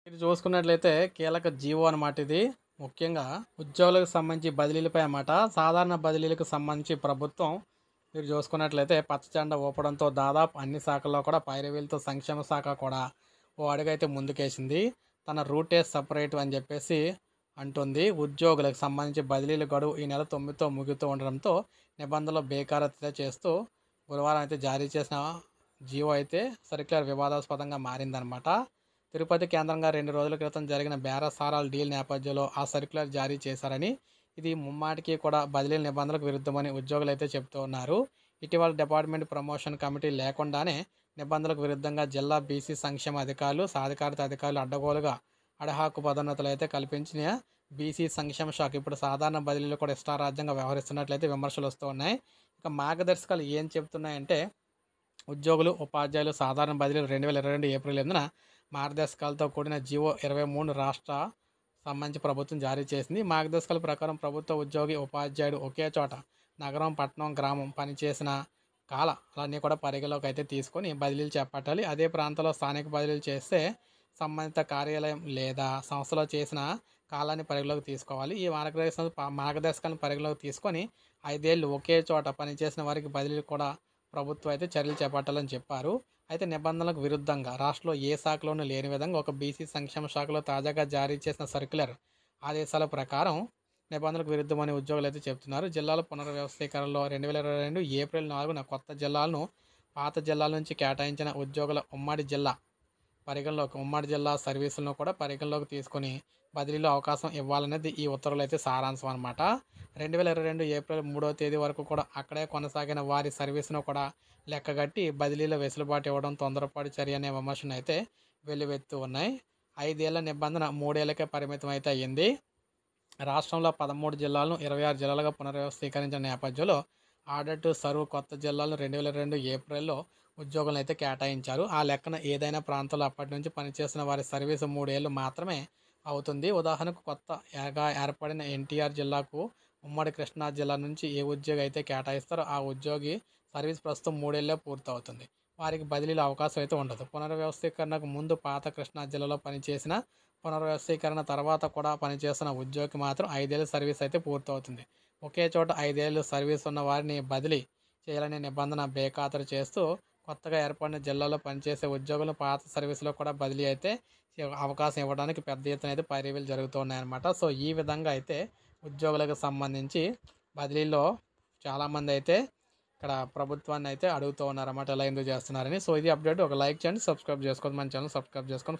ఇది చూసుకున్నట్లయితే కీలక జీవో అనమాట ఇది. ముఖ్యంగా ఉద్యోగులకు సంబంధించి బదిలీలపై అన్నమాట. సాధారణ బదిలీలకు సంబంధించి ప్రభుత్వం మీరు చూసుకున్నట్లయితే పచ్చ జెండా ఊపడంతో దాదాపు అన్ని శాఖల్లో కూడా పైరవీలతో సంక్షేమ శాఖ కూడా ఓ అడుగైతే ముందుకేసింది. తన రూటే సపరేట్ అని చెప్పేసి అంటుంది. ఉద్యోగులకు సంబంధించి బదిలీల గడువు ఈ నెల 9తో ముగుతూ ఉండడంతో నిబంధనలు బేఖాతరు చేస్తూ గురువారం అయితే జారీ చేసిన జీవో అయితే సర్క్యులర్ వివాదాస్పదంగా మారిందనమాట. తిరుపతి కేంద్రంగా 2 రోజుల క్రితం జరిగిన బేరసారాల డీల్ నేపథ్యంలో ఆ సర్క్యులర్ జారీ చేశారని, ఇది ముమ్మాటికి కూడా బదిలీల నిబంధనలకు విరుద్ధమని ఉద్యోగులు అయితే చెబుతూ ఉన్నారు. ఇటీవల డిపార్ట్మెంట్ ప్రమోషన్ కమిటీ లేకుండానే నిబంధనలకు విరుద్ధంగా జిల్లా బీసీ సంక్షేమ అధికారులు, సాధికారత అధికారులు అడ్డగోలుగా అడహాకు పదోన్నతులు అయితే కల్పించిన బీసీ సంక్షేమ శాఖ ఇప్పుడు సాధారణ బదిలీలు కూడా ఇష్టారాజ్యంగా వ్యవహరిస్తున్నట్లయితే విమర్శలు వస్తూ ఉన్నాయి. ఇక మార్గదర్శకాలు ఏం చెబుతున్నాయంటే, ఉద్యోగులు, ఉపాధ్యాయులు సాధారణ బదిలీలు 2022 ఏప్రిల్ 8న మార్గదర్శకాలతో కూడిన జీవో 23 రాష్ట్ర సంబంధించి ప్రభుత్వం జారీ చేసింది. మార్గదర్శకాల ప్రకారం ప్రభుత్వ ఉద్యోగి, ఉపాధ్యాయుడు ఒకే చోట నగరం, పట్టణం, గ్రామం పనిచేసిన కాలాలన్నీ కూడా పరిగణలోకి అయితే తీసుకొని బదిలీలు చేపట్టాలి. అదే ప్రాంతంలో స్థానిక బదిలీలు చేస్తే సంబంధిత కార్యాలయం లేదా సంస్థలో చేసిన కాలాన్ని పరిగణలోకి తీసుకోవాలి. ఈ మార్గదర్శకాలను పరిగణలోకి తీసుకొని 5 ఏళ్ళు ఒకే చోట పనిచేసిన వారికి బదిలీలు కూడా ప్రభుత్వం అయితే చర్యలు చేపట్టాలని చెప్పారు. అయితే నిబంధనలకు విరుద్ధంగా రాష్ట్రంలో ఏ శాఖలోనూ లేని విధంగా ఒక బీసీ సంక్షేమ శాఖలో తాజాగా జారీ చేసిన సర్క్యులర్ ఆదేశాల ప్రకారం నిబంధనలకు విరుద్ధమని ఉద్యోగులు అయితే చెబుతున్నారు. జిల్లాల పునర్వ్యవస్థీకరణలో 2022 ఏప్రిల్ 4న కొత్త జిల్లాలను పాత జిల్లాల నుంచి కేటాయించిన ఉద్యోగుల ఉమ్మడి జిల్లా సర్వీసులను కూడా పరిగణలోకి తీసుకొని బదిలీలో అవకాశం ఇవ్వాలనేది ఈ ఉత్తర్వులు అయితే సారాంశం అనమాట. 2022 ఏప్రిల్ 3వ తేదీ వరకు కూడా అక్కడే కొనసాగిన వారి సర్వీసును కూడా లెక్కగట్టి బదిలీలో వెసులుబాటు ఇవ్వడం తొందరపాటు చర్య అనే విమర్శను అయితే వెల్లువెత్తు ఉన్నాయి. 5 ఏళ్ల నిబంధన 3 ఏళ్లకే పరిమితం అయితే అయ్యింది. రాష్ట్రంలో 13 జిల్లాలను 26 జిల్లాలుగా పునర్వ్యవస్థీకరించిన నేపథ్యంలో ఆర్డర్ టు సర్వ్ కొత్త జిల్లాలను 2022 ఏప్రిల్లో ఉద్యోగులను అయితే కేటాయించారు. ఆ లెక్కన ఏదైనా ప్రాంతంలో అప్పటి నుంచి పనిచేసిన వారి సర్వీసు 3 ఏళ్ళు మాత్రమే అవుతుంది. ఉదాహరణకు కొత్తగా ఏర్పడిన ఎన్టీఆర్ జిల్లాకు ఉమ్మడి కృష్ణా జిల్లా నుంచి ఏ ఉద్యోగి అయితే కేటాయిస్తారో ఆ ఉద్యోగి సర్వీస్ ప్రస్తుతం 3 ఏళ్ళే పూర్తవుతుంది. వారికి బదిలీలో అవకాశం అయితే ఉండదు. పునర్వ్యవస్థీకరణకు ముందు పాత కృష్ణా జిల్లాలో పనిచేసిన, పునర్వ్యవస్థీకరణ తర్వాత కూడా పనిచేస్తున్న ఉద్యోగికి మాత్రం 5 ఏళ్ళ సర్వీస్ అయితే పూర్తవుతుంది. ఒకే చోట 5 ఏళ్ళు సర్వీస్ ఉన్న వారిని బదిలీ చేయాలనే నిబంధన బేఖాతరు చేస్తూ కొత్తగా ఏర్పడిన జిల్లాలో పనిచేసే ఉద్యోగులు పాత సర్వీసులో కూడా బదిలీ అయితే అవకాశం ఇవ్వడానికి పెద్ద ఎత్తున అయితే పైరవీలు జరుగుతున్నాయన్నమాట. సో ఈ విధంగా అయితే ఉద్యోగులకు సంబంధించి బదిలీలో చాలామంది అయితే ఇక్కడ ప్రభుత్వాన్ని అయితే అడుగుతూ ఉన్నారన్నమాట, ఎలా ఎందుకు చేస్తున్నారని. సో ఇది అప్డేట్. ఒక లైక్ చేయండి, సబ్స్క్రైబ్ చేసుకోండి, మన ఛానల్ సబ్స్క్రైబ్ చేసుకొని